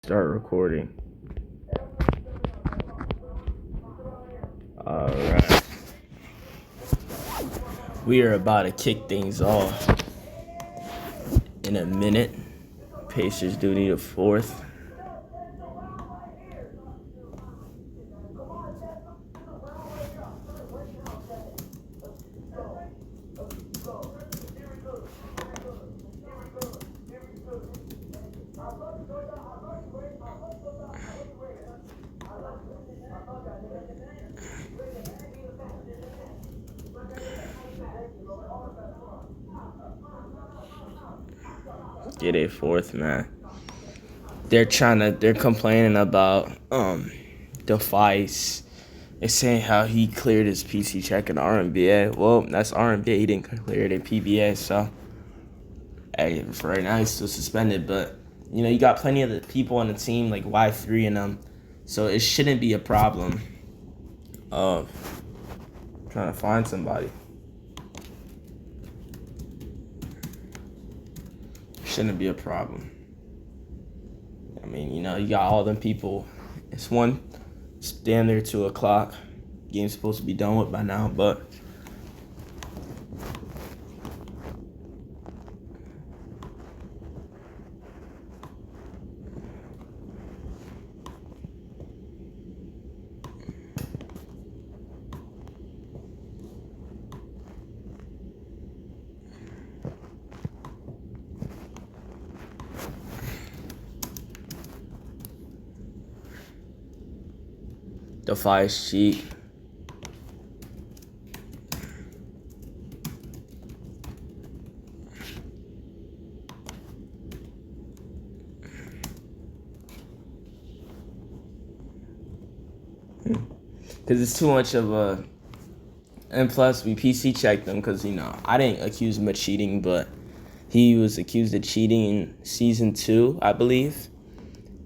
Start recording. Alright. We are about to kick things off in a minute. Pacers do need a fourth. Get a fourth, man. They're complaining about Device. They're saying how he cleared his PC check in RMBA. Well, that's RMBA. He didn't clear it in PBA, so hey, for right now he's still suspended. But you got plenty of the people on the team like Y3 and them, so it shouldn't be a problem of trying to find somebody. Shouldn't be a problem. I mean, you got all them people. It's damn near 2 o'clock. Game's supposed to be done with by now, but Defies cheat. Because it's too much of a... And plus, we PC checked him because, I didn't accuse him of cheating, but he was accused of cheating in Season 2, I believe.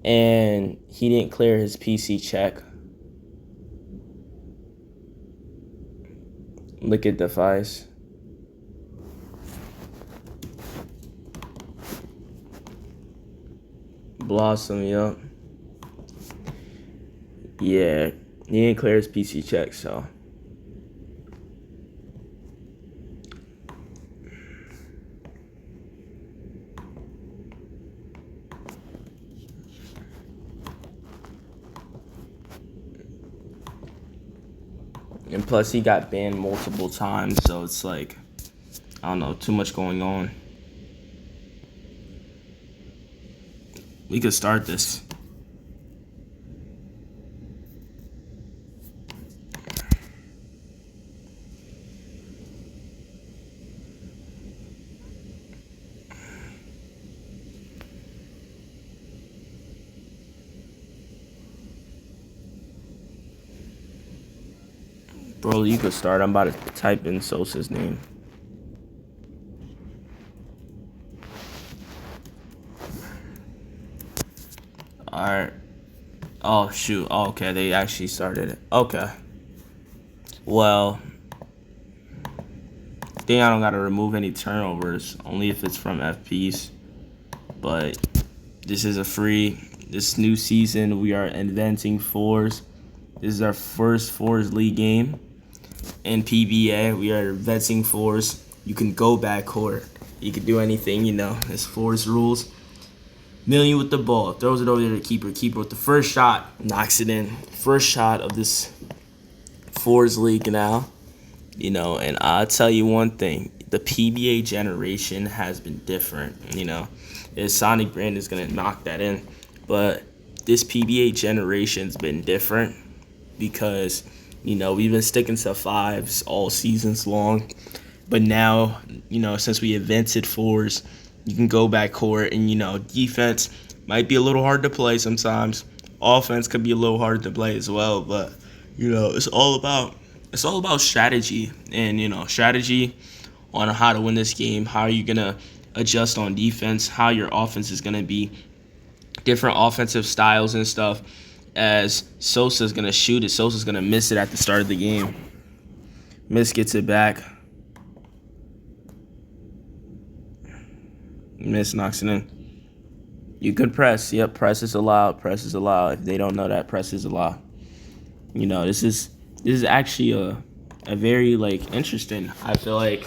And he didn't clear his PC check. Look at Defies. Blossom, yup. Yeah, he didn't clear his PC check, so. And plus, he got banned multiple times, so it's like, I don't know, too much going on. We could start this. Bro, you could start. I'm about to type in Sosa's name. Alright. Oh, shoot. Oh, okay, they actually started it. Okay. Well, I think I don't gotta remove any turnovers, only if it's from FPs. But this is this new season, we are inventing fours. This is our first fours league game. In PBA, we are inventing fours. You can go backcourt. You can do anything, It's fours rules. Million with the ball. Throws it over there to keeper. Keeper with the first shot. Knocks it in. First shot of this fours league now. And I'll tell you one thing. The PBA generation has been different, Sonic Brand is going to knock that in. But this PBA generation's been different because, we've been sticking to fives all seasons long. But now, since we invented fours, you can go backcourt and, defense might be a little hard to play sometimes. Offense could be a little hard to play as well. But, it's all about strategy and, strategy on how to win this game. How are you going to adjust on defense? How your offense is going to be. Different offensive styles and stuff. As Sosa's going to shoot it, Sosa's going to miss it at the start of the game. Miss gets it back. Miss knocks it in. You could press. Yep, press is allowed. Press is allowed. If they don't know that, press is allowed. This is actually a very like interesting. I feel like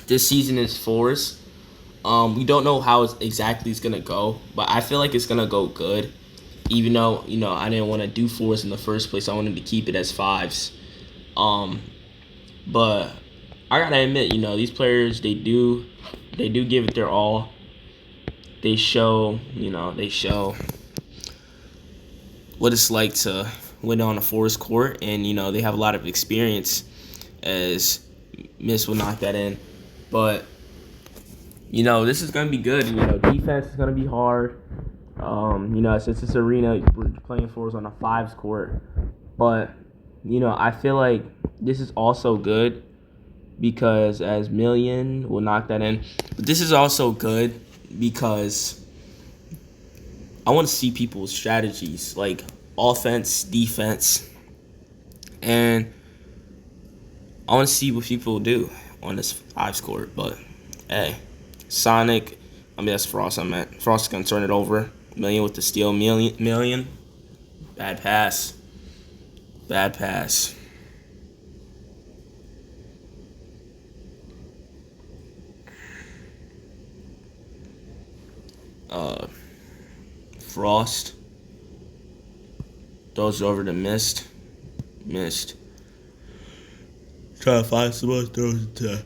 this season is fours. We don't know how exactly it's gonna go, but I feel like it's gonna go good. Even though I didn't want to do fours in the first place, I wanted to keep it as fives. But I gotta admit, these players they do give it their all. They show what it's like to win on a forest court, and they have a lot of experience. As Miss will knock that in, but this is gonna be good. Defense is gonna be hard. Since this arena we're playing fours on a fives court, but I feel like this is also good because as Million will knock that in, but this is also good because I want to see people's strategies, like offense, defense, and I want to see what people do on this fives court. But hey, that's Frost. Frost is gonna turn it over. Million with the steal. Million. Bad pass. Bad pass. Frost throws it over to Mist. Trying to find someone, throws it to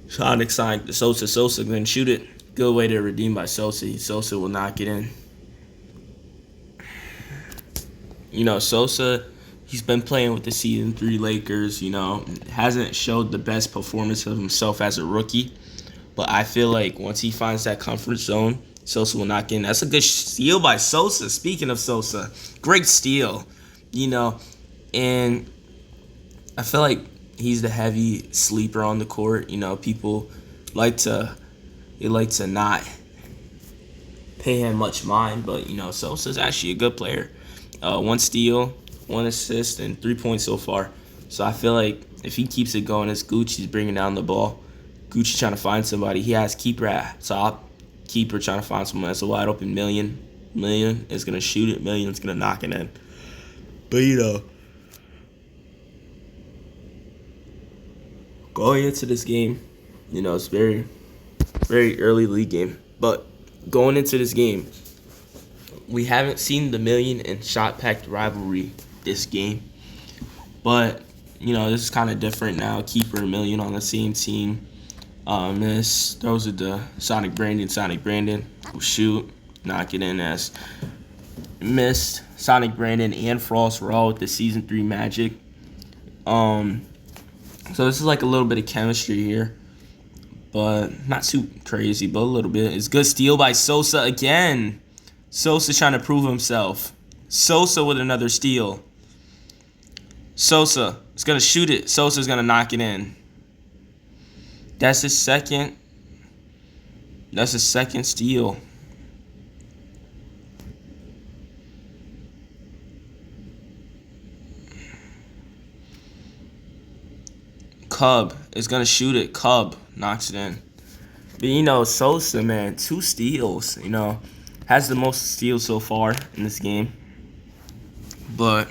Sonic side to Sosa. Sosa going to shoot it. Good way to redeem by Sosa. Sosa will knock it in. Sosa, he's been playing with the Season 3 Lakers. Hasn't showed the best performance of himself as a rookie. But I feel like once he finds that comfort zone, Sosa will knock in. That's a good steal by Sosa. Speaking of Sosa, great steal. And I feel like he's the heavy sleeper on the court. People like to not pay him much mind, but Sosa's actually a good player. 1 steal, 1 assist, and 3 points so far. So I feel like if he keeps it going, as Gucci's bringing down the ball, Gucci trying to find somebody. He has Keeper at top. Keeper trying to find someone that's a wide open Million. Million is gonna shoot it. Million's gonna knock it in. But going into this game, it's very, very early league game. But going into this game, we haven't seen the Million and shot-packed rivalry this game. But, this is kind of different now. Keeper and Million on the same team. Miss throws it to Sonic Brandon. Sonic Brandon will shoot, knock it in as missed. Sonic Brandon and Frost were all with the Season 3 Magic. So this is like a little bit of chemistry here, but not too crazy, but a little bit. It's good steal by Sosa again. Sosa trying to prove himself. Sosa with another steal. Sosa is going to shoot it. Sosa's going to knock it in. That's his second steal. Cub is going to shoot it. Cub knocks it in. But, Sosa, man, 2 steals, has the most steals so far in this game. But,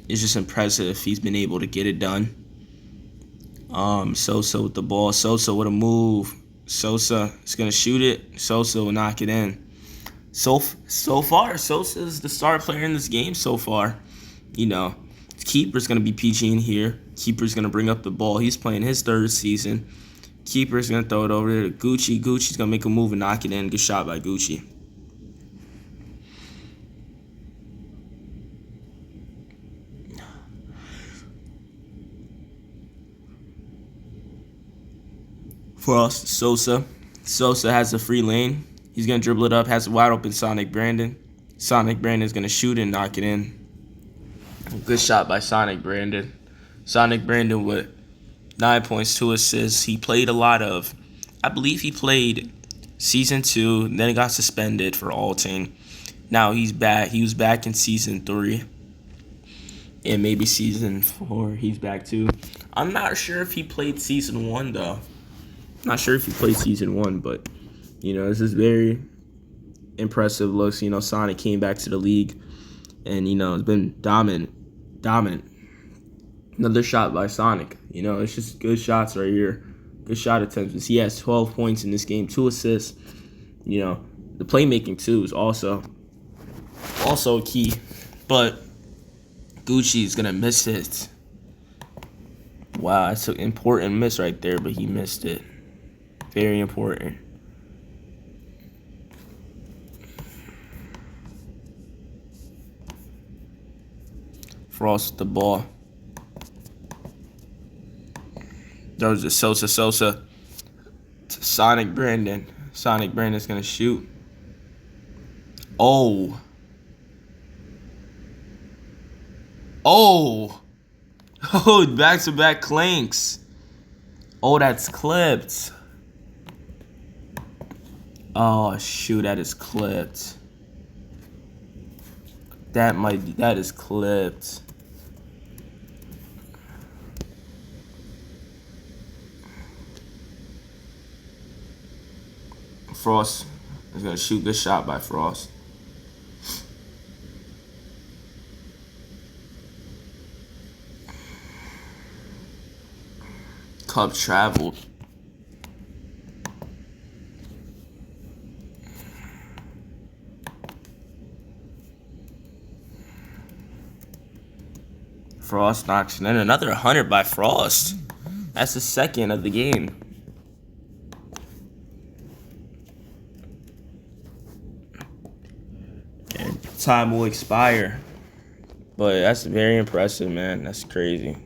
it's just impressive he's been able to get it done. Sosa with the ball. Sosa with a move. Sosa is going to shoot it. Sosa will knock it in. So far, Sosa is the star player in this game so far. Keeper's going to be PG in here. Keeper's going to bring up the ball. He's playing his 3rd season. Keeper's going to throw it over there to Gucci. Gucci's going to make a move and knock it in. Good shot by Gucci. Frost, Sosa. Sosa has a free lane. He's going to dribble it up. Has a wide open Sonic Brandon. Sonic Brandon's going to shoot and knock it in. Good shot by Sonic Brandon. Sonic Brandon with 9 points, 2 assists. He played I believe he played Season 2, then he got suspended for Alting. Now he's back. He was back in Season 3. And maybe Season 4, he's back too. I'm not sure if he played Season 1, though. Not sure if he played season 1, but this is very impressive looks. Sonic came back to the league, and it's been dominant. Another shot by Sonic. It's just good shots right here. Good shot attempts. He has 12 points in this game, 2 assists. The playmaking too is also key. But Gucci's gonna miss it. Wow, that's an important miss right there, but he missed it. Very important. Frost with the ball. Throws to Sosa to Sonic Brandon. Sonic Brandon's gonna shoot. Oh, back-to-back clanks. Oh, that's clipped. Oh shoot, that is clipped. That is clipped. Frost is gonna shoot. Good shot by Frost. Cubs traveled. Frost knocks in. Another 100 by Frost. That's the second of the game. And time will expire. But that's very impressive, man. That's crazy.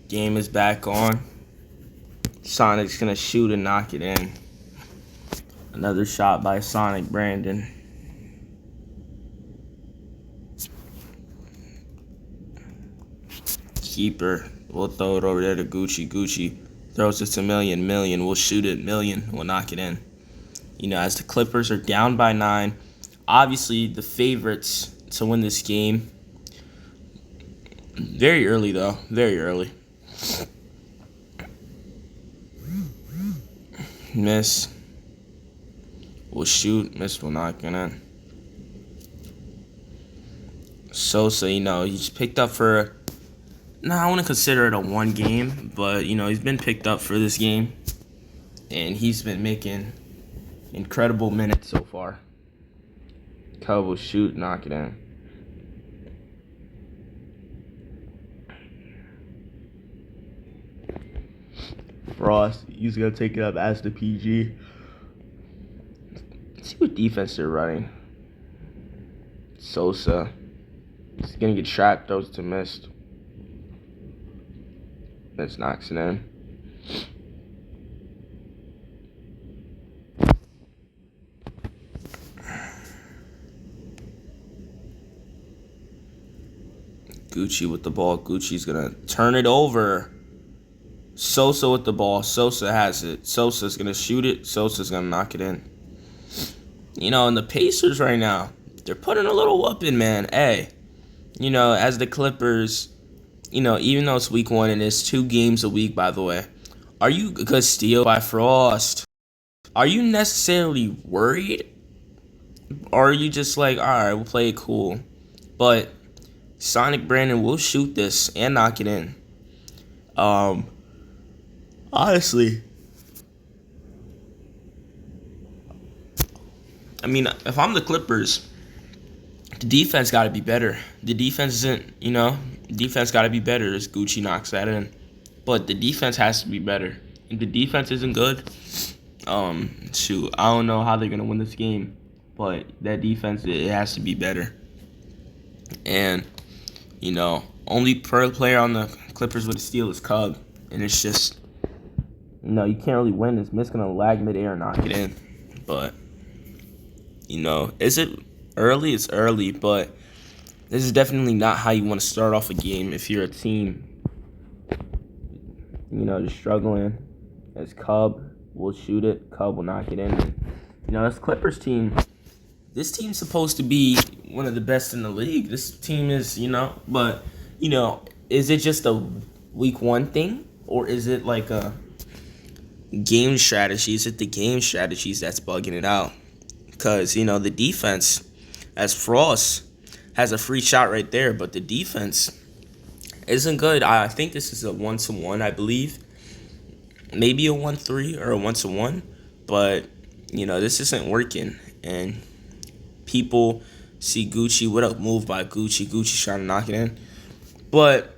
Game is back on. Sonic's gonna shoot and knock it in. Another shot by Sonic Brandon. Keeper. We'll throw it over there to Gucci. Gucci throws it to Million. Million will shoot it. Million will knock it in. As the Clippers are down by 9, obviously the favorites to win this game. Very early, though. Very early. Miss. Will shoot. Miss will knock it in. Sosa, he's picked up for... I wouldn't consider it a 1 game, but, he's been picked up for this game. And he's been making incredible minutes so far. Cub will shoot, knock it in. Frost, he's going to take it up as the PG. Let's see what defense they're running. Sosa. He's going to get trapped, throws to missed. That's knocks it in. Gucci with the ball. Gucci's going to turn it over. Sosa with the ball. Sosa has it. Sosa's going to shoot it. Sosa's going to knock it in. And the Pacers right now, they're putting a little whooping, man. Hey, as the Clippers, even though it's week 1 and it's 2 games a week, by the way, are you, good steal by Frost, are you necessarily worried? Or are you just like, all right, we'll play it cool? But Sonic Brandon will shoot this and knock it in. Honestly, if I'm the Clippers, the defense got to be better. The defense isn't, defense got to be better as Gucci knocks that in. But the defense has to be better. If the defense isn't good, shoot, I don't know how they're going to win this game. But that defense, it has to be better. And, only player on the Clippers with a steal is Cub. And it's just, you can't really win. It's Miss going to lag midair and knock it in. But, is it early? It's early, but This is definitely not how you want to start off a game if you're a team, just struggling. As Cub will shoot it, Cub will knock it in. This Clippers team, this team's supposed to be one of the best in the league. This team is, but, is it just a week one thing? Or is it like a game strategy? Is it the game strategies that's bugging it out? Because, the defense, as Frost has a free shot right there, but the defense isn't good. I think this is a 1-1, I believe. Maybe a 1-3 or a 1-1. But, this isn't working. And people see Gucci. What a move by Gucci. Gucci's trying to knock it in. But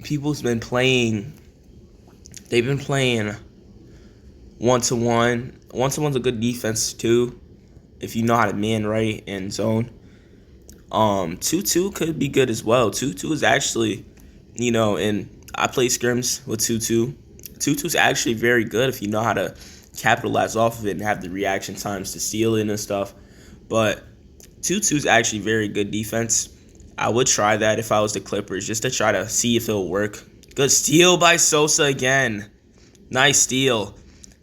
people's been playing. They've been playing 1-1. 1-1's a good defense, too, if you know how to man right and zone. 2-2 could be good as well. 2-2 is actually, and I play scrims with 2-2. 2-2 is actually very good if you know how to capitalize off of it and have the reaction times to steal it and stuff. But 2-2 is actually very good defense. I would try that if I was the Clippers, just to try to see if it'll work. Good steal by Sosa again. Nice steal.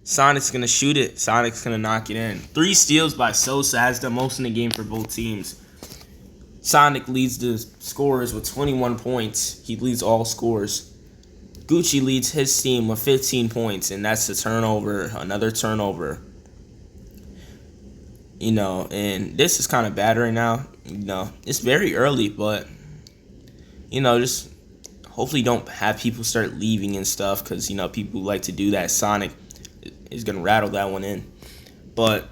Sonic's going to shoot it. Sonic's going to knock it in. 3 steals by Sosa, has the most in the game for both teams. Sonic leads the scorers with 21 points. He leads all scores. Gucci leads his team with 15 points, and that's a turnover, another turnover. And this is kind of bad right now. It's very early, but, just hopefully don't have people start leaving and stuff because, people like to do that. Sonic is going to rattle that one in. But,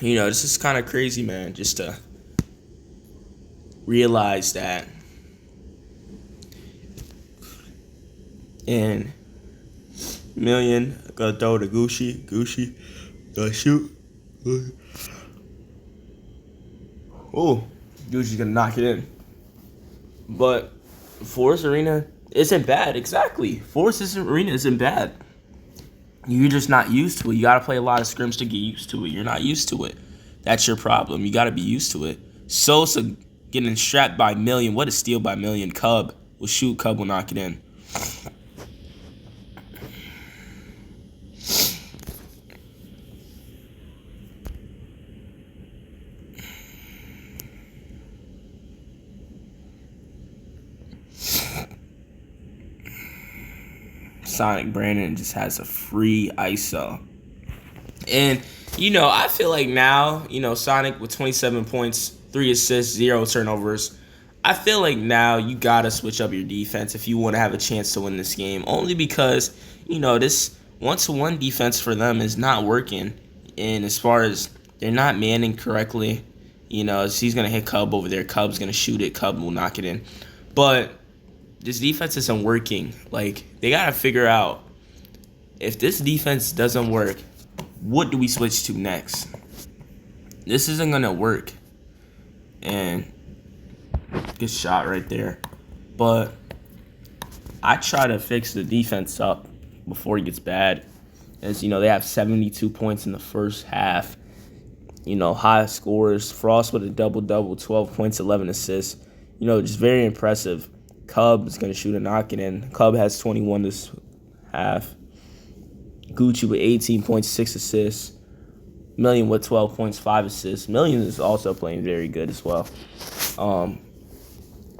this is kind of crazy, man, just to realize that. And Million gonna throw to Gucci. Gucci gonna shoot. Oh, Gucci's gonna knock it in. But Forest Arena isn't bad. Exactly. Forest Arena isn't bad. You're just not used to it. You gotta play a lot of scrims to get used to it. You're not used to it. That's your problem. You gotta be used to it. Sosa getting strapped by Million. What a steal by Million. Cub will shoot. Cub will knock it in. Sonic Brandon just has a free ISO. And, I feel like now, Sonic with 27 points, 3 assists, 0 turnovers. I feel like now you got to switch up your defense if you want to have a chance to win this game. Only because, this 1-1 defense for them is not working. And as far as they're not manning correctly, he's going to hit Cub over there. Cub's going to shoot it. Cub will knock it in. But this defense isn't working. Like, they got to figure out, if this defense doesn't work, what do we switch to next? This isn't going to work. And good shot right there. But I try to fix the defense up before it gets bad. As, they have 72 points in the first half. High scores. Frost with a double-double, 12 points, 11 assists. Just very impressive. Cub is going to shoot and knock it in. Cub has 21 this half. Gucci with 18 points, 6 assists. Million with 12 points, 5 assists. Million is also playing very good as well.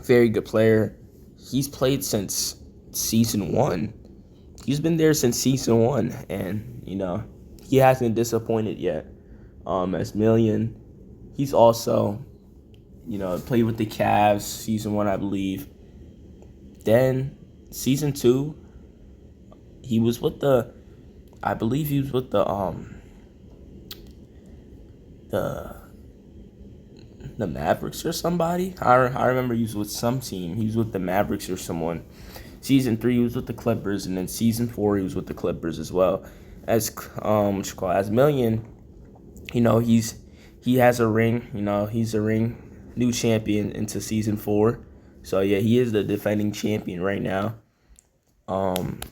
Very good player. He's played since season 1. He's been there since season 1. And, he hasn't disappointed yet. As Million, he's also, played with the Cavs season 1, I believe. Then season 2, he was with the Mavericks or somebody. I remember he was with some team. He was with the Mavericks or someone. Season 3, he was with the Clippers, and then season 4, he was with the Clippers as well. As Million, he has a ring. He's a ring new champion into season 4. So, yeah, he is the defending champion right now. And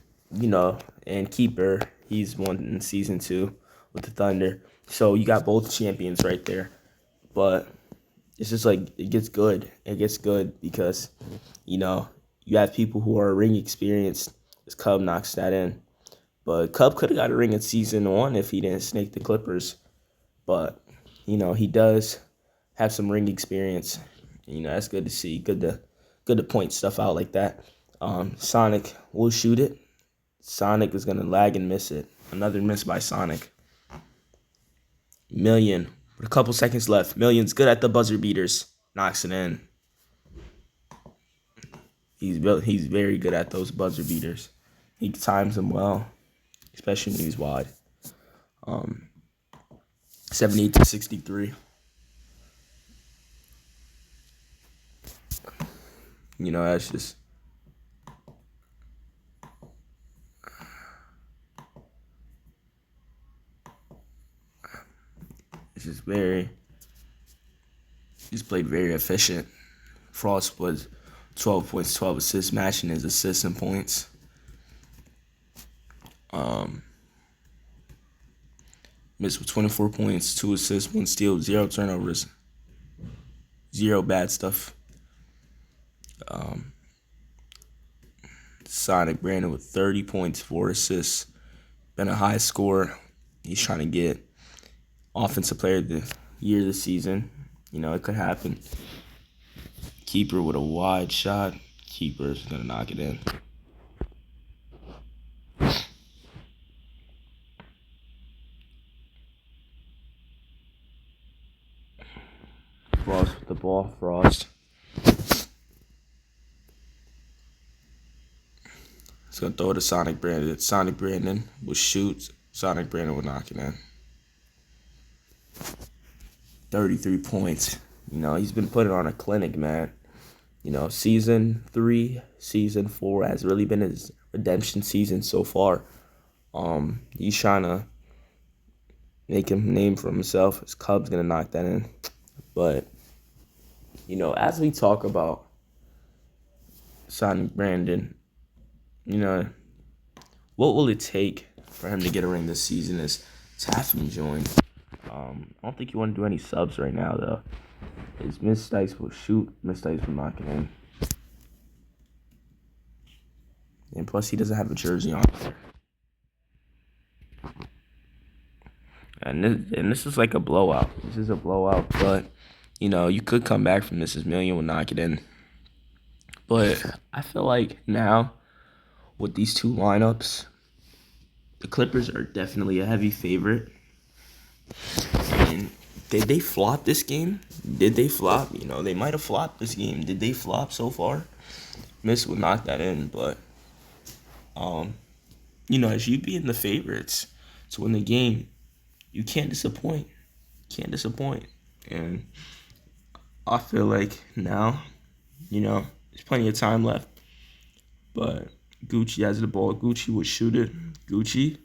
keeper, he's won in season 2 with the Thunder. So, you got both champions right there. But, it's just like it gets good. It gets good because you know you have people who are ring experienced. As Cub knocks that in, but Cub could have got a ring in season one if he didn't snake the Clippers. But he does have some ring experience. That's good to see. Good to point stuff out like that. Sonic will shoot it. Sonic is gonna lag and miss it. Another miss by Sonic. Million with a couple seconds left. Million's good at the buzzer beaters. Knocks it in. He's very good at those buzzer beaters. He times them well, especially when he's wide. 78 to 63. That's just it's just very he's played very efficient. Frost was 12 points, 12 assists, matching his assists and points. Missed with 24 points, 2 assists, 1 steal, 0 turnovers, 0 bad stuff. Sonic Brandon with 30 points, 4 assists. Been a high scorer. He's trying to get offensive player of the year this season. It could happen. Keeper with a wide shot. Keeper's going to knock it in. Frost with the ball. Frost. He's going to throw it to Sonic Brandon. Sonic Brandon will shoot. Sonic Brandon will knock it in. 33 points. He's been putting on a clinic, man. Season 3, season 4 has really been his redemption season so far. He's trying to make a name for himself. His Cubs going to knock that in. But, as we talk about Sonic Brandon, what will it take for him to get a ring this season is to have him join. I don't think you want to do any subs right now, though. Is Miss Dice will shoot, Miss Dice will knock it in. And plus, he doesn't have a jersey on. And this is like a blowout. This is a blowout, but, you could come back from this. As Million will knock it in. But I feel like now, with these two lineups, the Clippers are definitely a heavy favorite. And did they flop this game? Did they flop? They might have flopped this game. Did they flop so far? Miss would knock that in, but as you being the favorites to win the game, you can't disappoint. Can't disappoint. And I feel like now, there's plenty of time left. But Gucci has the ball. Gucci will shoot it. Gucci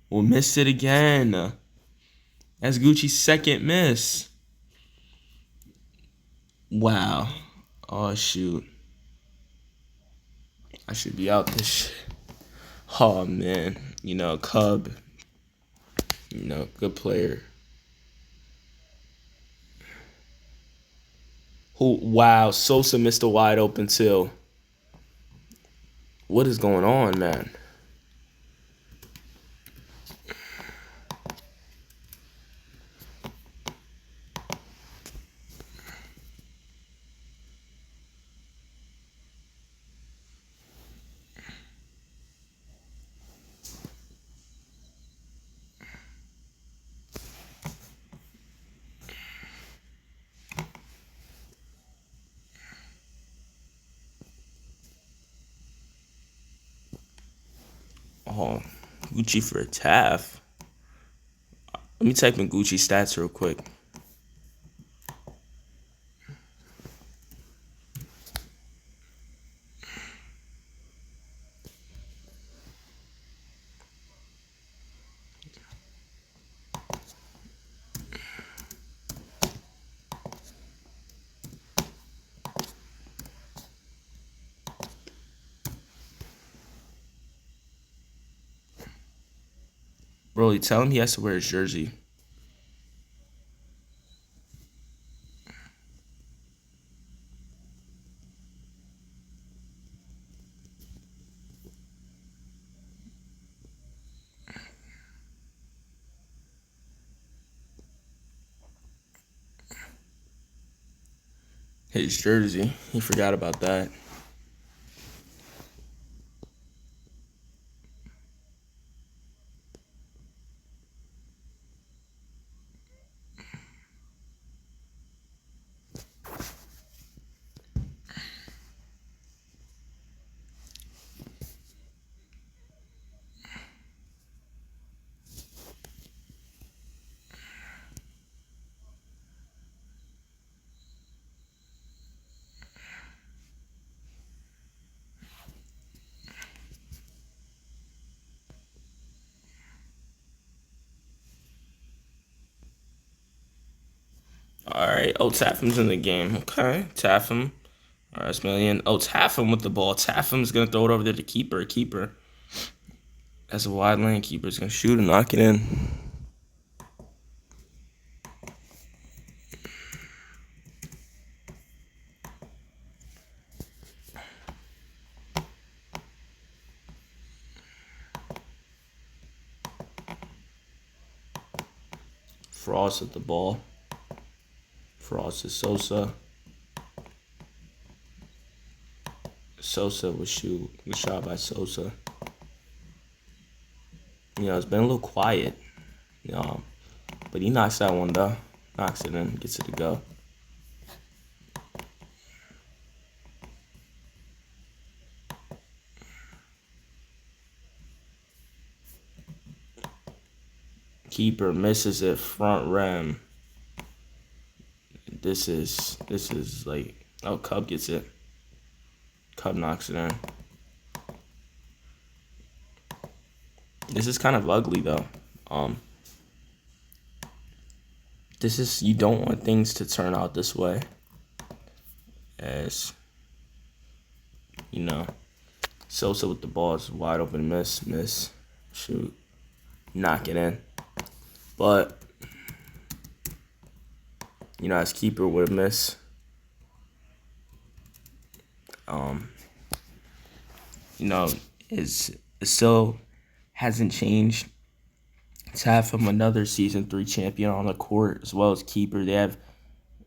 will miss it again. That's Gucci's second miss. Wow. Oh, shoot. I should be out this shit. Oh, man. Cub. Good player. Wow. Sosa missed a wide open too. What is going on, man? Oh, Gucci for a Taff. Let me type in Gucci stats real quick. Bro, tell him he has to wear his jersey. His jersey. He forgot about that. All right. Oh, Tapham's in the game. Okay. Tapham. All right, that's Million. Oh, Tapham with the ball. Tapham's going to throw it over there to keeper. Keeper. That's a wide lane. Keeper's going to shoot and knock it in. Frost with the ball. Frost is Sosa. Sosa was shot by Sosa. It's been a little quiet. But he knocks that one though. Knocks it in, gets it to go. Keeper misses it front rim. This is like, oh, Cub gets it. Cub knocks it in. This is kind of ugly though. You don't want things to turn out this way. As Sosa with the ball is wide open, miss, shoot, knock it in. But as keeper would have missed. It still hasn't changed. To have him another season 3 champion on the court as well as keeper. They have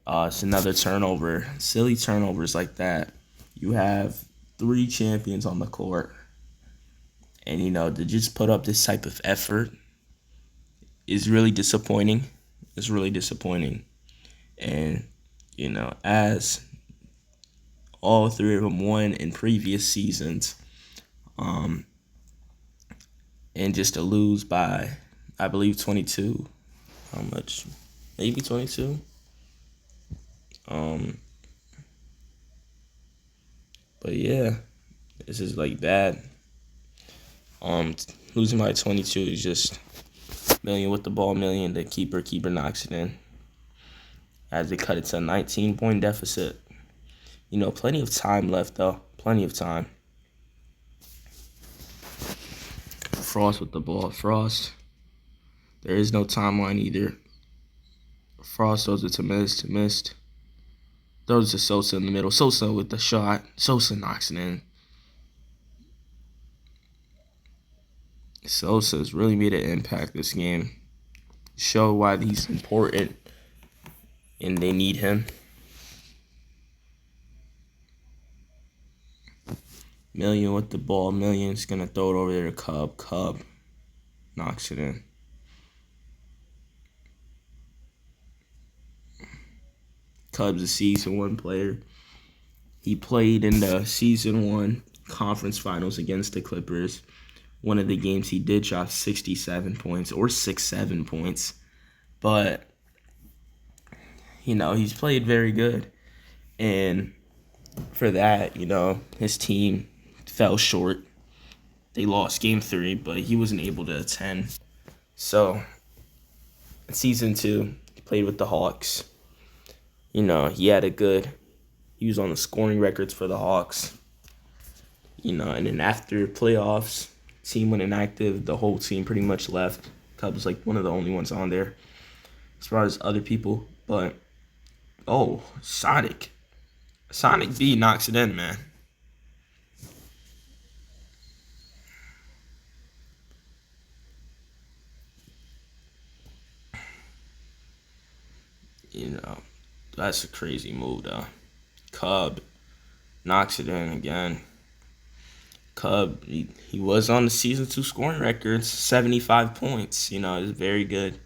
it's another turnover. Silly turnovers like that. You have 3 champions on the court. And to just put up this type of effort is really disappointing. It's really disappointing. And as all 3 of them won in previous seasons, and just to lose by, I believe, 22. How much? Maybe 22. But yeah, this is like bad. Losing by 22 is just Million with the ball. Million, the keeper knocks it in. As they cut it to a 19-point deficit. Plenty of time left though. Plenty of time. Frost with the ball. Frost. There is no timeline either. Frost throws it to missed. Throws it to Sosa in the middle. Sosa with the shot. Sosa knocks it in. Sosa's really made an impact this game. Show why he's important and they need him. Million with the ball. Million's going to throw it over there to Cub. Cub knocks it in. Cub's a season 1 player. He played in the season 1 conference finals against the Clippers. One of the games he did drop 67 points or 7 points. But, he's played very good. And for that, his team fell short. They lost game 3, but he wasn't able to attend. So, in season 2, he played with the Hawks. He was on the scoring records for the Hawks. And then after playoffs, team went inactive. The whole team pretty much left. Cubs was like one of the only ones on there as far as other people. But, Sonic B knocks it in, man. That's a crazy move, though. Cub knocks it in again. Cub, he was on the season 2 scoring records, 75 points. You know, it's very good.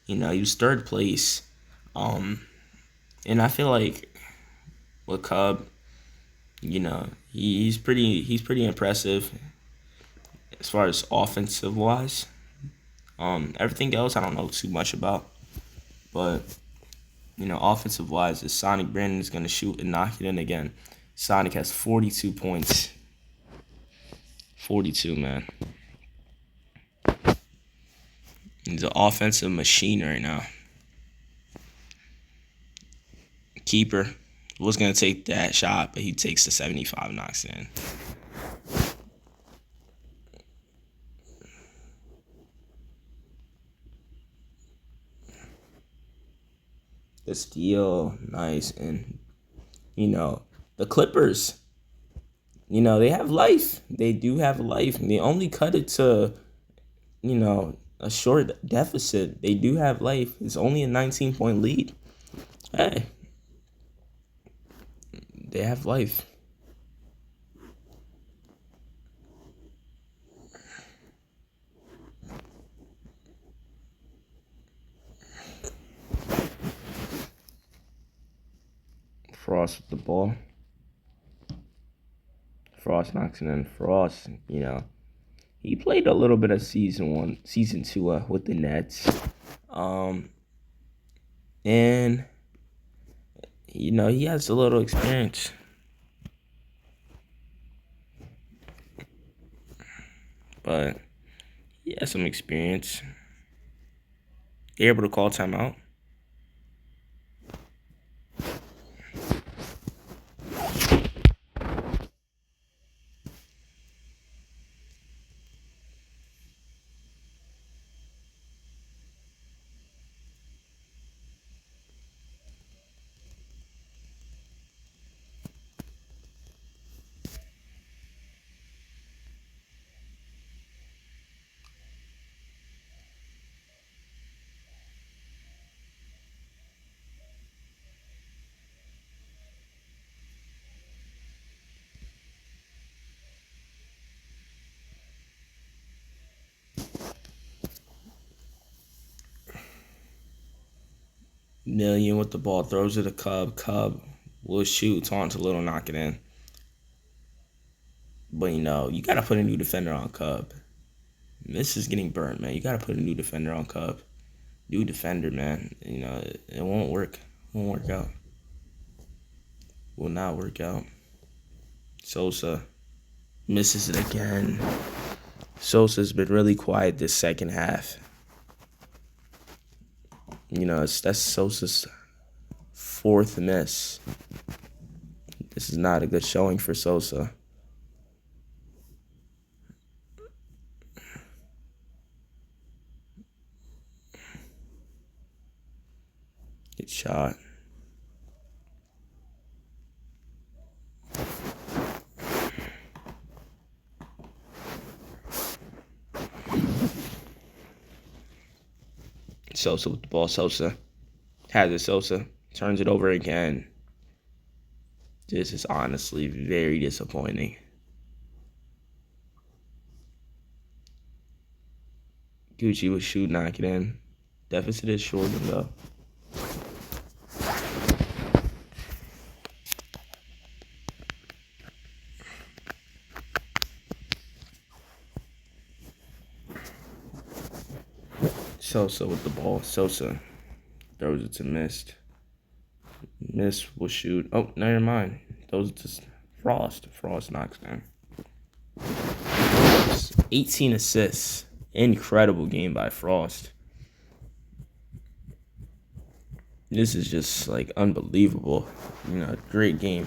You know, he was third place. And I feel like with Cub, you know, he's pretty impressive as far as offensive wise. Everything else I don't know too much about, but you know, offensive wise, is Sonic Brandon is gonna shoot and knock it in again. Sonic has 42 points. 42, man. He's an offensive machine right now. Keeper was gonna take that shot, but he takes the 75, knocks it in. The steal, nice. And you know, the Clippers, you know, they have life. They do have life. And they only cut it to, you know, a short deficit. They do have life. It's only a 19-point lead. Hey, they have life. Frost with the ball. Frost knocks it in. Frost, you know, he played a little bit of season 2 with the Nets. And you know, he has a little experience. But he has some experience. They're able to call timeout. Million with the ball, throws it to Cub. Cub will shoot. Taunts a little, knock it in. But you know, you gotta put a new defender on Cub. This is getting burnt, man. You gotta put a new defender on Cub. New defender, man. You know, it won't work. It won't work out. Will not work out. Sosa misses it again. Sosa's been really quiet this second half. You know, that's Sosa's 4th miss. This is not a good showing for Sosa. Good shot. Sosa with the ball. Sosa has it. Sosa turns it over again. This is honestly very disappointing. Gucci was shoot, knock it in. Deficit is shortened though. Sosa with the ball. Sosa throws it to Mist. Mist will shoot. Oh, never mind. Throws it to Frost. Frost knocks down. 18 assists. Incredible game by Frost. This is just like unbelievable. You know, great game.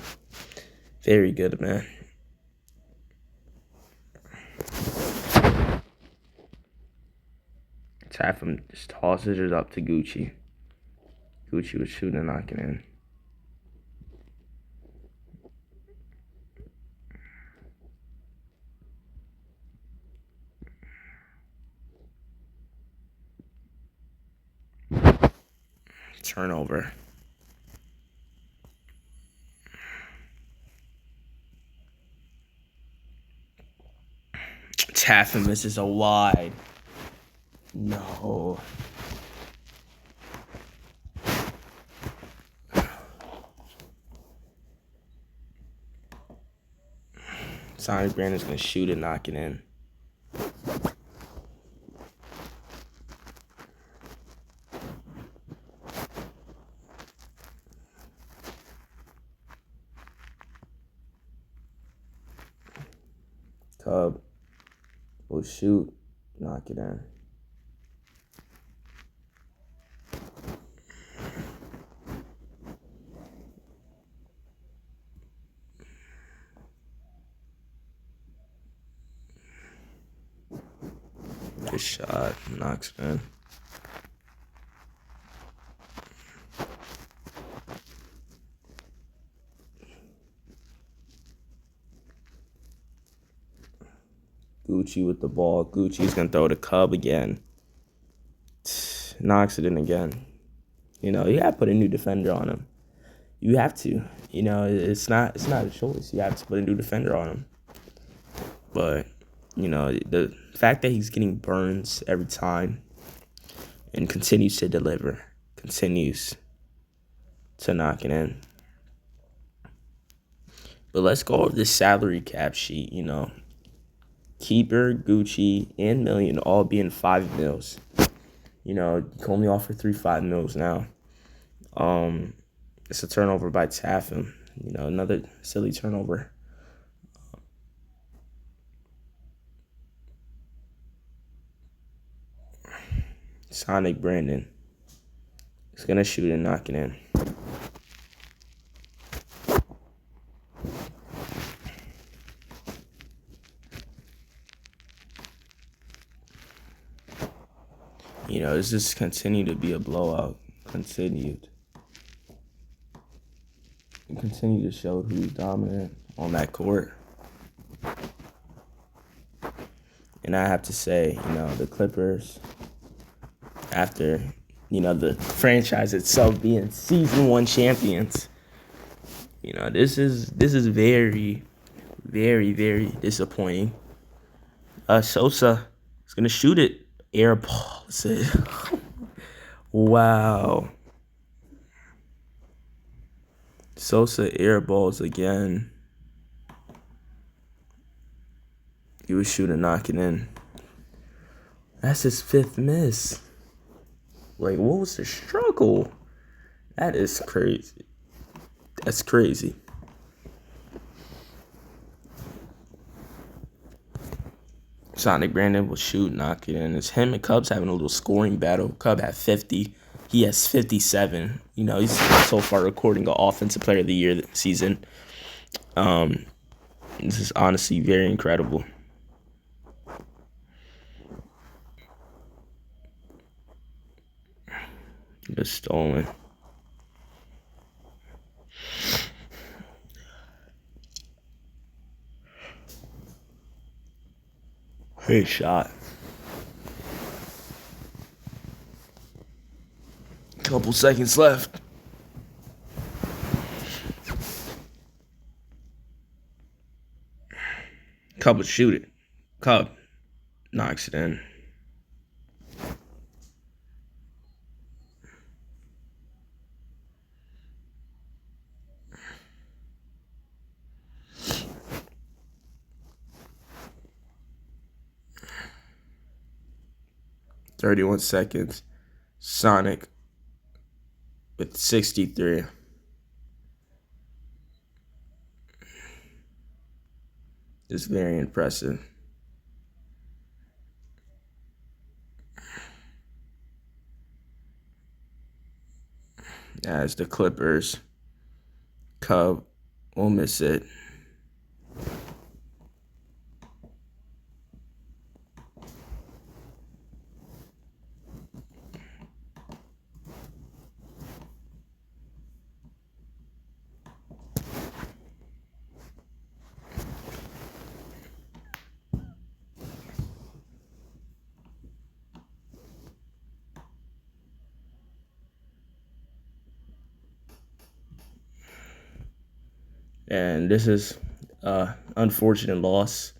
Very good, man. Tatum just tosses it up to Gucci. Gucci was shooting and knocking in. Turnover. Taffin misses a wide. No. Sonic Brandon's going to shoot and knock it in. Cub will shoot, knock it in. Good shot, knocks it in. Gucci with the ball. Gucci's going to throw the Cub again. Knocks it in again. You know, you got to put a new defender on him. You have to. You know, it's not a choice. You have to put a new defender on him. But, you know, the fact that he's getting burns every time and continues to deliver, continues to knock it in. But let's go over the salary cap sheet, you know. Keeper, Gucci, and Million all being $5 million. You know, you can only offer 3 $5 million now. It's a turnover by Taffin. You know, another silly turnover. Sonic Brandon is going to shoot and knock it in. You know, this just continued to be a blowout. Continued. And continue to show who's dominant on that court. And I have to say, you know, the Clippers, after, you know, the franchise itself being season 1 champions, you know, this is very, very, very disappointing. Sosa is gonna shoot it. Air ball. Wow. Sosa air balls again. He was shooting, knocking in. That's his 5th miss. Like, what was the struggle? That is crazy. That's crazy. Sonic Brandon will shoot, knock it in. It's him and Cubs having a little scoring battle. Cub had 50. He has 57. You know, he's so far recording the Offensive Player of the Year season. This is honestly very incredible. Just stolen. Great shot. Couple seconds left. Cub would shoot it. Cub knocks it in. "31 seconds. Sonic with 63. It's very impressive. As the Clippers, Cub will miss it. And this is unfortunate loss